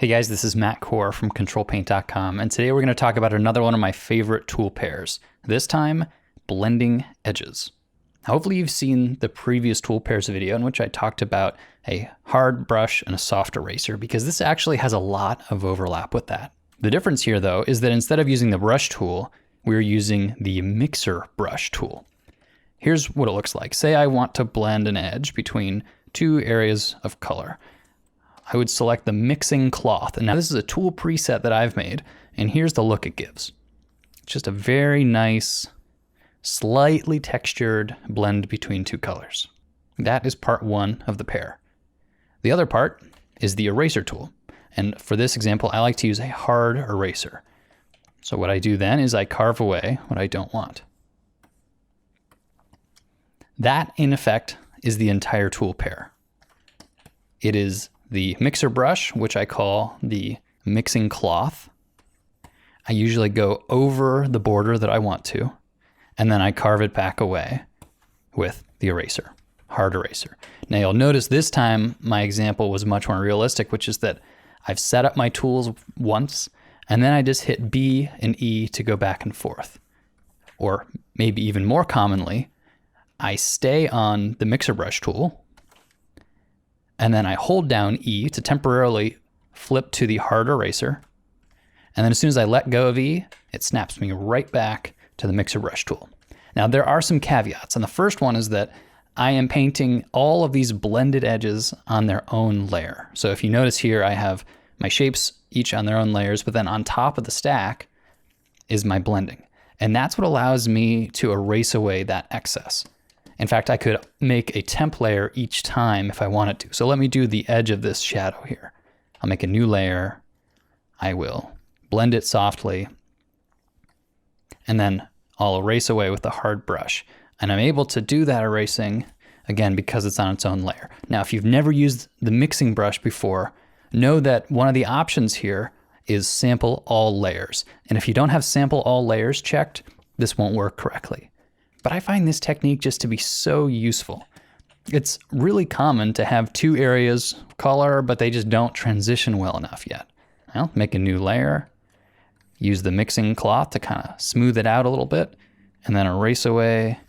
Hey guys, this is Matt Core from Ctrl+Paint.com, and today we're going to talk about another one of my favorite tool pairs. This time, blending edges. Hopefully you've seen the previous tool pairs video in which I talked about a hard brush and a soft eraser, because this actually has a lot of overlap with that. The difference here though is that instead of using the brush tool, we're using the mixer brush tool. Here's what it looks like. Say I want to blend an edge between two areas of color. I would select the mixing cloth. And now this is a tool preset that I've made, and here's the look it gives. It's just a very nice, slightly textured blend between two colors. That is part one of the pair. The other part is the eraser tool. And for this example, I like to use a hard eraser. So what I do then is I carve away what I don't want. That, in effect, is the entire tool pair. It is the mixer brush, which I call the mixing cloth. I usually go over the border that I want to, and then I carve it back away with the eraser, hard eraser. Now you'll notice this time my example was much more realistic, which is that I've set up my tools once, and then I just hit B and E to go back and forth. Or maybe even more commonly, I stay on the mixer brush tool, and then I hold down E to temporarily flip to the hard eraser. And then as soon as I let go of E, it snaps me right back to the mixer brush tool. Now there are some caveats, and the first one is that I am painting all of these blended edges on their own layer. So if you notice here, I have my shapes each on their own layers, but then on top of the stack is my blending. And that's what allows me to erase away that excess. In fact, I could make a temp layer each time if I wanted to. So let me do the edge of this shadow here. I'll make a new layer. I will blend it softly. And then I'll erase away with the hard brush. And I'm able to do that erasing, again, because it's on its own layer. Now, if you've never used the mixing brush before, know that one of the options here is sample all layers. And if you don't have sample all layers checked, this won't work correctly. But I find this technique just to be so useful. It's really common to have two areas of color, but they just don't transition well enough yet. Well, make a new layer, use the mixing cloth to kind of smooth it out a little bit, and then erase away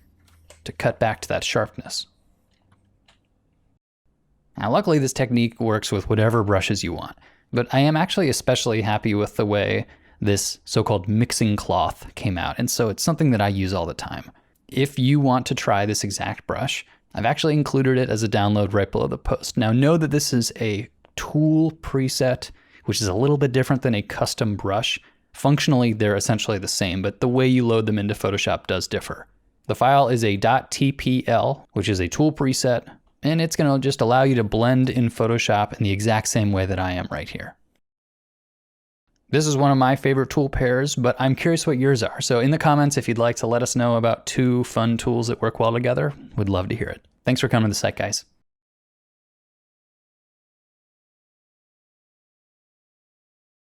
to cut back to that sharpness. Now, luckily this technique works with whatever brushes you want, but I am actually especially happy with the way this so-called mixing cloth came out, and so it's something that I use all the time. If you want to try this exact brush, I've actually included it as a download right below the post. Now know that this is a tool preset, which is a little bit different than a custom brush. Functionally, they're essentially the same, but the way you load them into Photoshop does differ. The file is a .tpl, which is a tool preset, and it's gonna just allow you to blend in Photoshop in the exact same way that I am right here. This is one of my favorite tool pairs, but I'm curious what yours are. So in the comments, if you'd like to let us know about two fun tools that work well together, we'd love to hear it. Thanks for coming to the site, guys.